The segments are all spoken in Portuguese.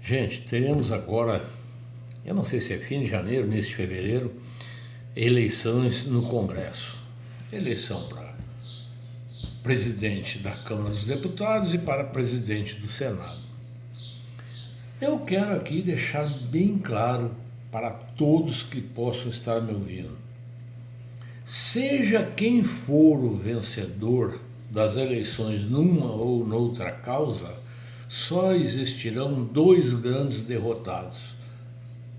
Gente, teremos agora, eu não sei se é fim de janeiro, início de fevereiro, eleições no Congresso. Eleição para presidente da Câmara dos Deputados e para presidente do Senado. Eu quero aqui deixar bem claro para todos que possam estar me ouvindo. Seja quem for o vencedor das eleições numa ou noutra causa, só existirão dois grandes derrotados: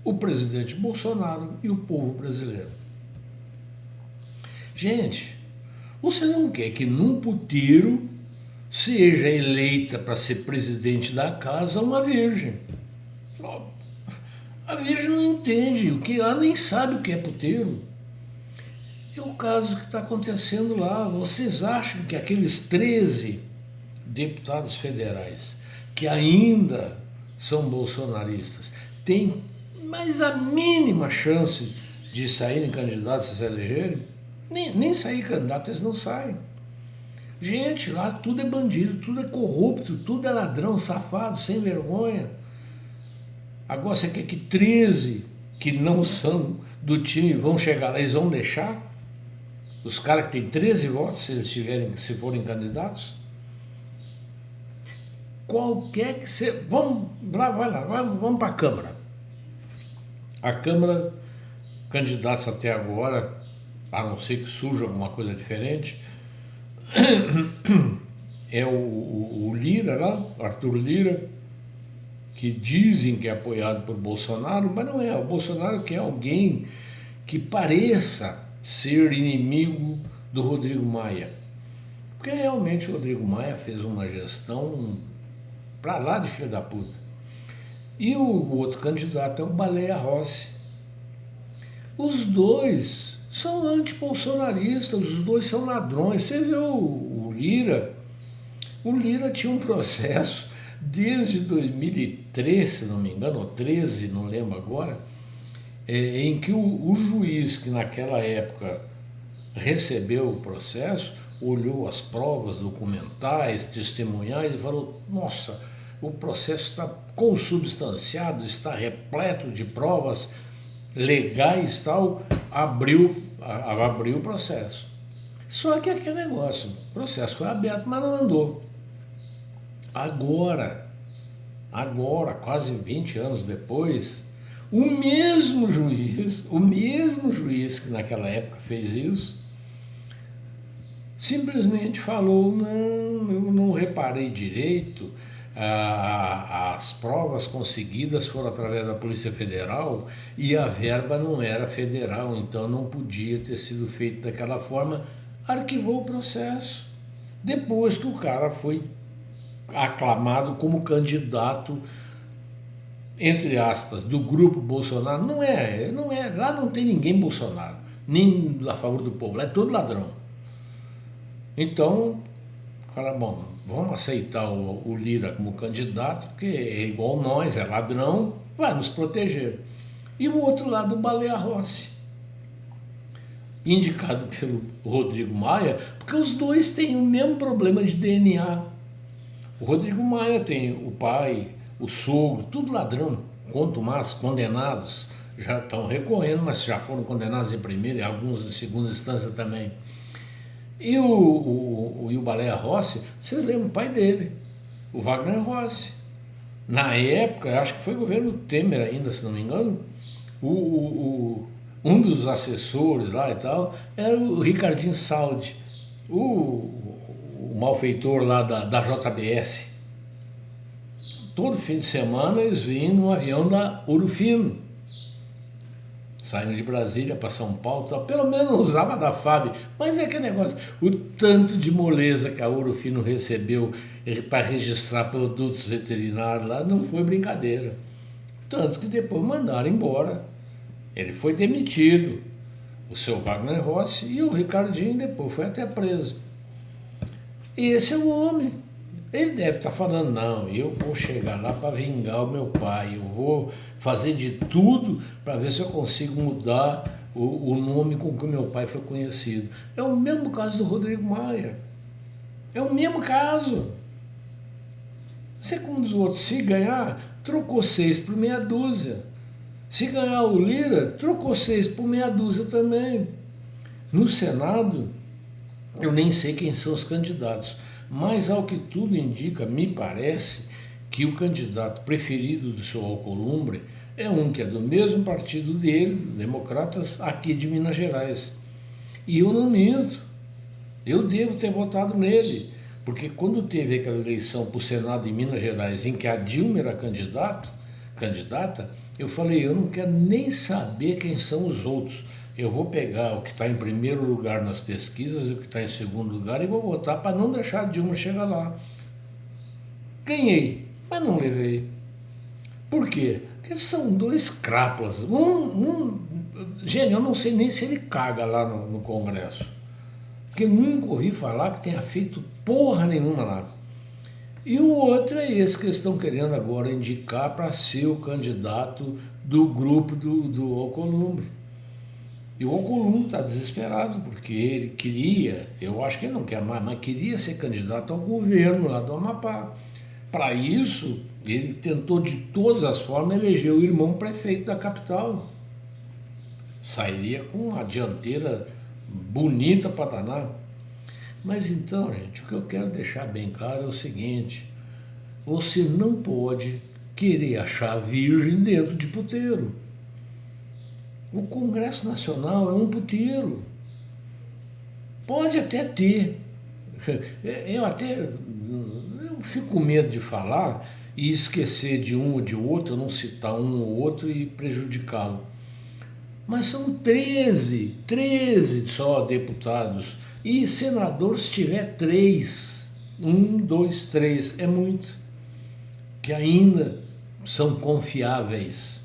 o presidente Bolsonaro e o povo brasileiro. Gente, você não quer que num puteiro seja eleita para ser presidente da casa uma virgem. A virgem não entende, o que ela nem sabe o que é puteiro. É o caso que está acontecendo lá. Vocês acham que aqueles 13 deputados federais que ainda são bolsonaristas têm mais a mínima chance de saírem candidatos a se elegerem? Nem sair candidato eles não saem. Gente, lá tudo é bandido, tudo é corrupto, tudo é ladrão, safado, sem vergonha. Agora você quer que 13 que não são do time vão chegar lá, eles vão deixar? Os caras que têm 13 votos, se forem candidatos? Qualquer que seja. Vamos para a Câmara. A Câmara, candidatos até agora, a não ser que surja alguma coisa diferente, é o Lira lá, Arthur Lira, que dizem que é apoiado por Bolsonaro, mas não é. O Bolsonaro quer alguém que pareça ser inimigo do Rodrigo Maia. Porque realmente o Rodrigo Maia fez uma gestão pra lá de filho da puta. E o outro candidato é o Baleia Rossi. Os dois são anti-bolsonaristas, os dois são ladrões. Você viu o Lira? O Lira tinha um processo desde 2003, se não me engano, ou 13, não lembro agora, em que o juiz que naquela época recebeu o processo, olhou as provas documentais, testemunhais e falou: nossa, o processo está consubstanciado, está repleto de provas legais, tal, abriu o processo. Só que aquele negócio, o processo foi aberto, mas não andou. Agora, quase 20 anos depois, o mesmo juiz que naquela época fez isso, simplesmente falou: não, eu não reparei direito, as provas conseguidas foram através da Polícia Federal e a verba não era federal, então não podia ter sido feito daquela forma. Arquivou o processo, depois que o cara foi aclamado como candidato, entre aspas, do grupo Bolsonaro. Não é, lá não tem ninguém Bolsonaro, nem a favor do povo, lá é todo ladrão. Então, cara, bom, vamos aceitar o Lira como candidato, porque é igual nós, é ladrão, vai nos proteger. E o outro lado, o Baleia Rossi, indicado pelo Rodrigo Maia, porque os dois têm o mesmo problema de DNA. O Rodrigo Maia tem o pai, o sogro, tudo ladrão, contumados, condenados, já estão recorrendo, mas já foram condenados em primeira e alguns em segunda instância também. E o Baleia Rossi, vocês lembram o pai dele, o Wagner Rossi. Na época, acho que foi o governo Temer ainda, se não me engano, um dos assessores lá e tal era o Ricardinho Saldi, o malfeitor lá da JBS. Todo fim de semana eles vinham no avião da Ouro Fino, saindo de Brasília para São Paulo, tal. Pelo menos usava da FAB, mas é aquele negócio, o tanto de moleza que a Ouro Fino recebeu para registrar produtos veterinários lá não foi brincadeira. Tanto que depois mandaram embora. Ele foi demitido, o seu Wagner Rossi, e o Ricardinho depois foi até preso. Esse é o homem. Ele deve estar falando: não, eu vou chegar lá para vingar o meu pai, eu vou fazer de tudo para ver se eu consigo mudar o nome com que o meu pai foi conhecido. É o mesmo caso do Rodrigo Maia. É o mesmo caso. Você, como diz o outro, se ganhar, trocou 6 por meia dúzia. Se ganhar o Lira, trocou 6 por meia dúzia também. No Senado, eu nem sei quem são os candidatos, mas ao que tudo indica, me parece que o candidato preferido do seu Alcolumbre é um que é do mesmo partido dele, Democratas, aqui de Minas Gerais. E eu não minto, eu devo ter votado nele, porque quando teve aquela eleição para o Senado em Minas Gerais, em que a Dilma era candidata, eu falei, eu não quero nem saber quem são os outros. Eu vou pegar o que está em primeiro lugar nas pesquisas e o que está em segundo lugar e vou votar para não deixar a Dilma chegar lá. Ganhei, mas não levei. Por quê? Porque são dois crápulas. Gente, eu não sei nem se ele caga lá no Congresso. Porque nunca ouvi falar que tenha feito porra nenhuma lá. E o outro é esse que eles estão querendo agora indicar para ser o candidato do grupo do Alcolumbre. E o Alcolumbre está desesperado, porque ele queria, eu acho que ele não quer mais, mas queria ser candidato ao governo lá do Amapá. Para isso, ele tentou de todas as formas eleger o irmão prefeito da capital. Sairia com uma dianteira bonita para danar. Mas então, gente, o que eu quero deixar bem claro é o seguinte: você não pode querer achar virgem dentro de puteiro. O Congresso Nacional é um puteiro. Pode até ter. Eu fico com medo de falar e esquecer de um ou de outro, não citar um ou outro e prejudicá-lo. Mas são 13 só deputados. E senador, se tiver 3, 1, 2, 3, é muito. Que ainda são confiáveis.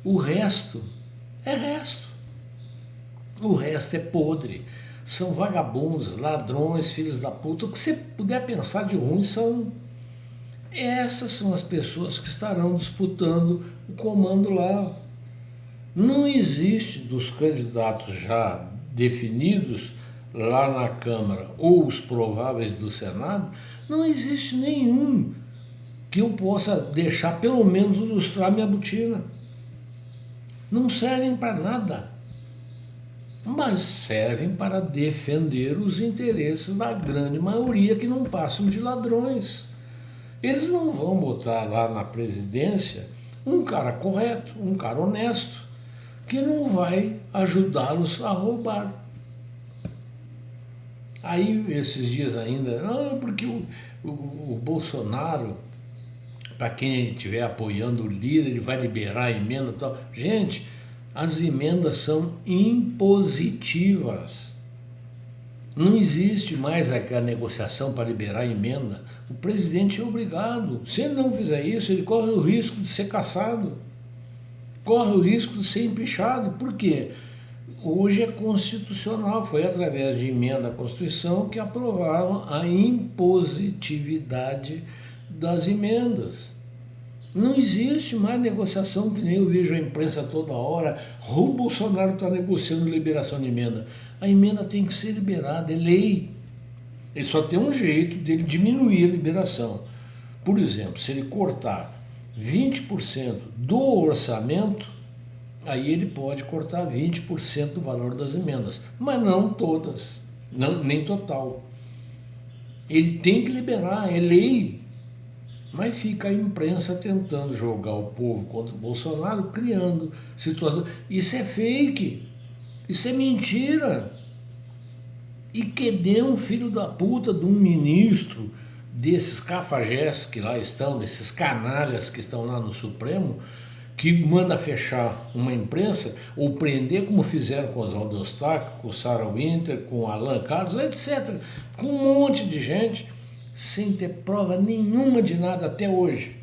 O resto é resto. O resto é podre. São vagabundos, ladrões, filhos da puta. O que você puder pensar de ruim são... Essas são as pessoas que estarão disputando o comando lá. Não existe dos candidatos já definidos lá na Câmara ou os prováveis do Senado, não existe nenhum que eu possa deixar pelo menos ilustrar minha botina. Não servem para nada, mas servem para defender os interesses da grande maioria que não passam de ladrões. Eles não vão botar lá na presidência um cara correto, um cara honesto, que não vai ajudá-los a roubar. Aí, esses dias ainda, porque o Bolsonaro, para quem estiver apoiando o Lira, ele vai liberar a emenda e tal. Gente, as emendas são impositivas. Não existe mais aquela negociação para liberar a emenda. O presidente é obrigado. Se ele não fizer isso, ele corre o risco de ser cassado. Corre o risco de ser empichado. Por quê? Hoje é constitucional, foi através de emenda à Constituição que aprovaram a impositividade das emendas. Não existe mais negociação, que nem eu vejo a imprensa toda hora. O Bolsonaro está negociando liberação de emenda. A emenda tem que ser liberada, é lei. Ele só tem um jeito dele diminuir a liberação. Por exemplo, se ele cortar 20% do orçamento, aí ele pode cortar 20% do valor das emendas, mas não todas, nem total. Ele tem que liberar, é lei. Mas fica a imprensa tentando jogar o povo contra o Bolsonaro, criando situações. Isso é fake, isso é mentira. E que dê um filho da puta de um ministro, desses cafajés que lá estão, desses canalhas que estão lá no Supremo, que manda fechar uma imprensa ou prender, como fizeram com Oswaldo Eustáquio, com Sarah Winter, com Alan Carlos, etc., com um monte de gente, sem ter prova nenhuma de nada até hoje.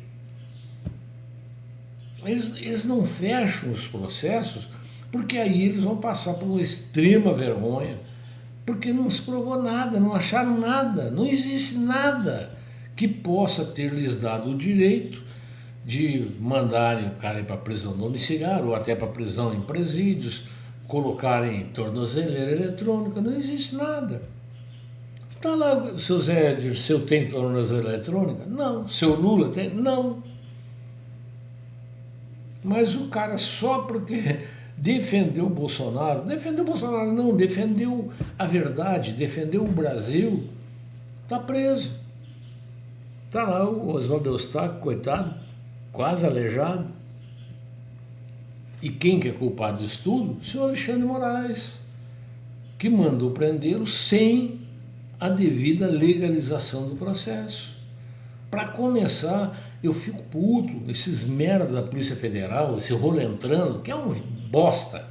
Eles não fecham os processos porque aí eles vão passar por uma extrema vergonha, porque não se provou nada, não acharam nada, não existe nada que possa ter lhes dado o direito de mandarem o cara ir para a prisão domiciliar ou até para a prisão em presídios, colocarem tornozeleira eletrônica, não existe nada. Tá lá, seu Zé Dirceu tem tornozela eletrônica? Não. Seu Lula tem? Não. Mas o cara só porque defendeu o Bolsonaro não, defendeu a verdade, defendeu o Brasil, tá preso. Tá lá o Oswaldo Eustáquio, coitado, quase aleijado. E quem que é culpado disso tudo? O senhor Alexandre de Moraes, que mandou prendê-lo sem a devida legalização do processo. Para começar, eu fico puto, esses merda da Polícia Federal, esse Rolentrano, que é um bosta,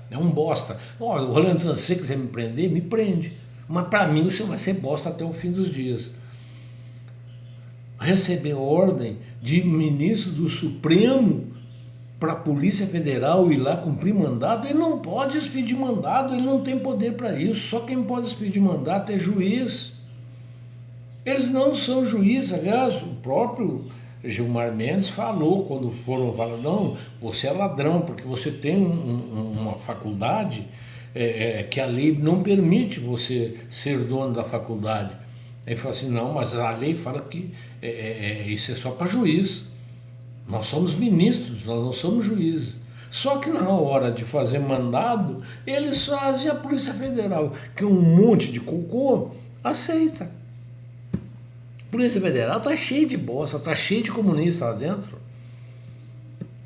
Olha, o Rolentrano, se você quiser me prender, me prende. Mas para mim você vai ser bosta até o fim dos dias. Receber ordem de ministro do Supremo para a Polícia Federal ir lá cumprir mandado, ele não pode expedir mandado, ele não tem poder para isso, só quem pode expedir mandato é juiz. Eles não são juízes, aliás, o próprio Gilmar Mendes falou, quando foram falar, não, você é ladrão, porque você tem uma faculdade que a lei não permite você ser dono da faculdade. Ele falou assim, não, mas a lei fala que isso é só para juiz. Nós somos ministros, nós não somos juízes. Só que na hora de fazer mandado, eles fazem a Polícia Federal, que é um monte de cocô, aceita. A Polícia Federal está cheia de bosta, está cheia de comunista lá dentro.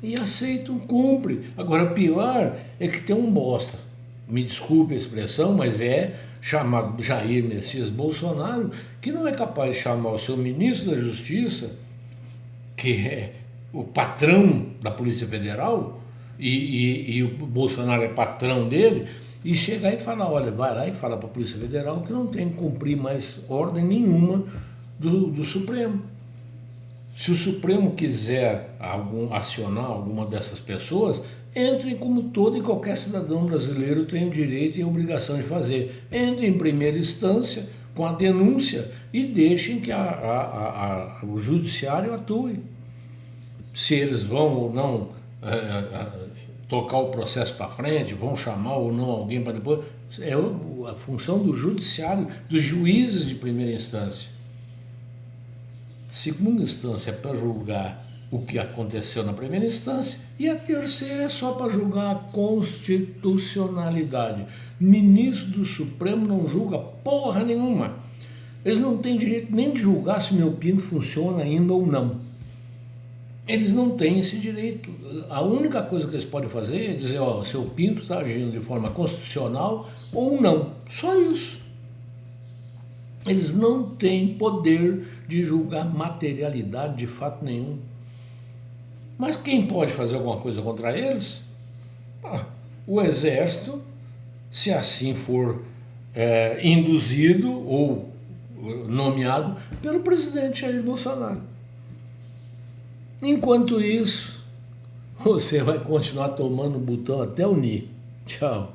E aceitam, cumpre. Agora, pior é que tem um bosta, me desculpe a expressão, mas chamado Jair Messias Bolsonaro, que não é capaz de chamar o seu ministro da Justiça, que é o patrão da Polícia Federal, e o Bolsonaro é patrão dele, e chegar e falar, olha, vai lá e fala para a Polícia Federal que não tem que cumprir mais ordem nenhuma do Supremo. Se o Supremo quiser acionar alguma dessas pessoas, entrem como todo e qualquer cidadão brasileiro tem o direito e a obrigação de fazer. Entrem em primeira instância com a denúncia e deixem que o judiciário atue. Se eles vão ou não tocar o processo para frente, vão chamar ou não alguém para depois, é a função do judiciário, dos juízes de primeira instância. Segunda instância é para julgar o que aconteceu na primeira instância e a terceira é só para julgar a constitucionalidade. Ministro do Supremo não julga porra nenhuma. Eles não têm direito nem de julgar se meu pinto funciona ainda ou não. Eles não têm esse direito. A única coisa que eles podem fazer é dizer, ó, seu pinto está agindo de forma constitucional ou não. Só isso. Eles não têm poder de julgar materialidade de fato nenhum. Mas quem pode fazer alguma coisa contra eles? O Exército, se assim for induzido ou nomeado pelo presidente Jair Bolsonaro. Enquanto isso, você vai continuar tomando o botão até unir. Tchau.